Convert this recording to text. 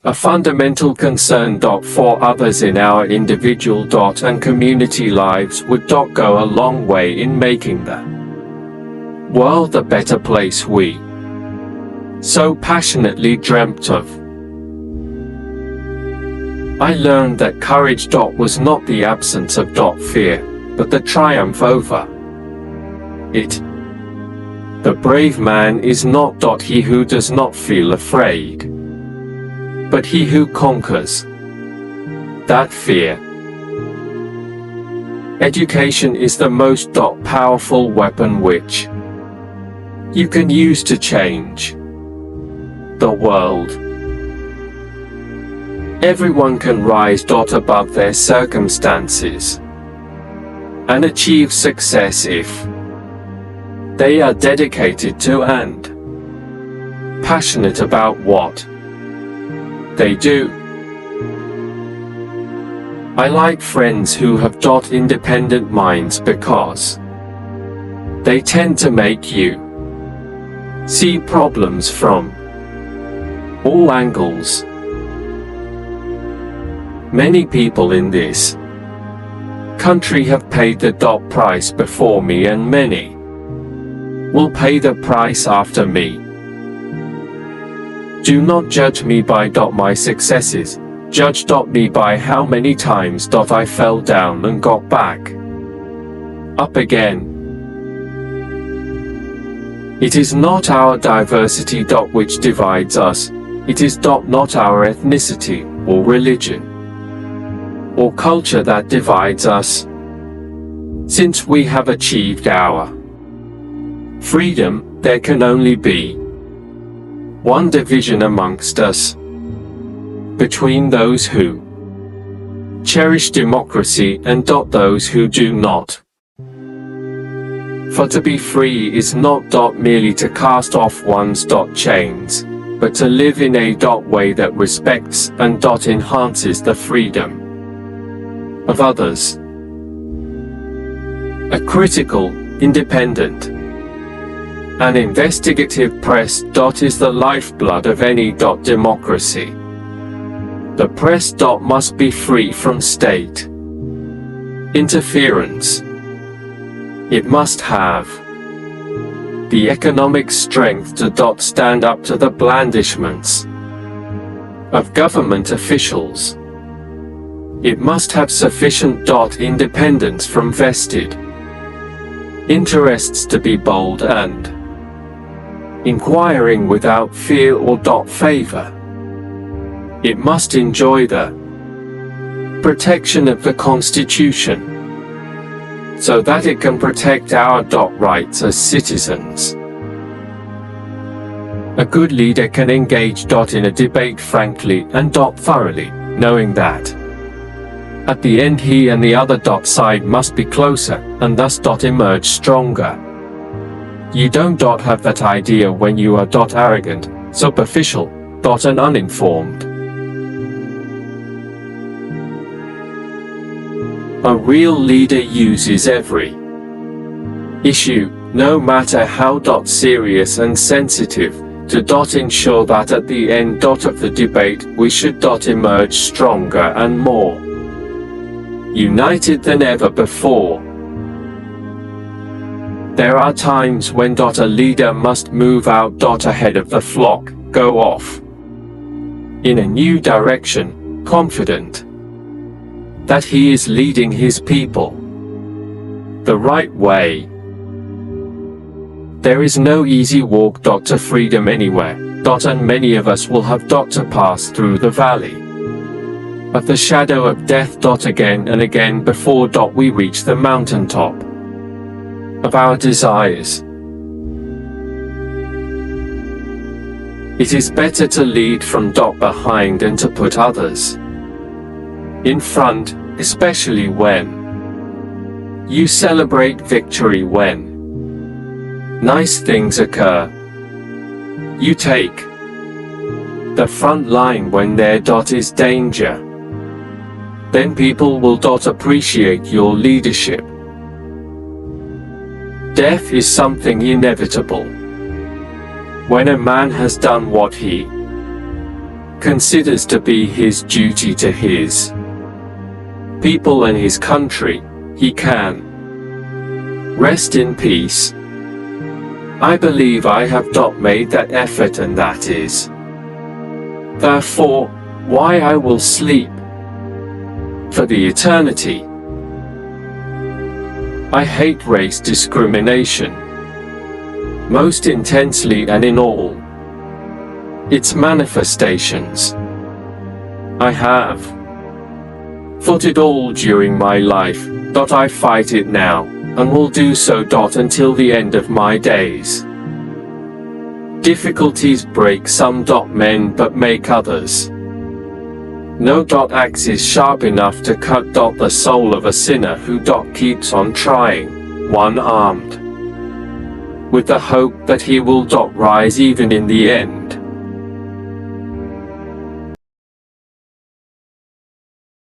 A fundamental concern. For others in our individual and community lives would go a long way in making the world a better place we so passionately dreamt of. I learned that courage was not the absence of fear, but the triumph over it. The brave man is not he who does not feel afraid, but he who conquers that fear. Education is the most powerful weapon which you can use to change the world. Everyone can rise above their circumstances and achieve success if they are dedicated to and passionate about what they do. I like friends who have independent minds because they tend to make you see problems from all angles. Many people in this country have paid the price before me, and many will pay the price after me. Do not judge me by my successes, judge me by how many times I fell down and got back up again. It is not our diversity which divides us, it is not our ethnicity, or religion, or culture that divides us. Since we have achieved our freedom, there can only be one division amongst us, between those who cherish democracy and those who do not. For to be free is not merely to cast off one's chains, but to live in a way that respects and enhances the freedom of others. A critical, independent, and investigative press is the lifeblood of any democracy. The press must be free from state interference. It must have the economic strength to stand up to the blandishments of government officials. It must have sufficient independence from vested interests to be bold and inquiring without fear or favor. It must enjoy the protection of the Constitution, so that it can protect our rights as citizens. A good leader can engage in a debate frankly and thoroughly, knowing that at the end he and the other side must be closer, and thus emerge stronger. You don't have that idea when you are arrogant, superficial, and uninformed. A real leader uses every issue, no matter how serious and sensitive, to ensure that at the end of the debate we should emerge stronger and more united than ever before. There are times when a leader must move out ahead of the flock, go off in a new direction, confident that he is leading his people the right way. There is no easy walk to freedom anywhere, and many of us will have to pass through the valley of the shadow of death again and again before we reach the mountaintop of our desires. It is better to lead from behind and to put others in front, especially when you celebrate victory. When nice things occur, you take the front line. When there is danger, then people will appreciate your leadership. Death is something inevitable. When a man has done what he considers to be his duty to his people and his country, he can rest in peace. I believe I have made that effort, and that is therefore why I will sleep for the eternity. I hate race discrimination most intensely and in all its manifestations. I have fought it all during my life. I fight it now, and will do so. Until the end of my days. Difficulties break some men, but make others. No axe is sharp enough to cut the soul of a sinner who keeps on trying, one-armed, with the hope that he will rise even in the end.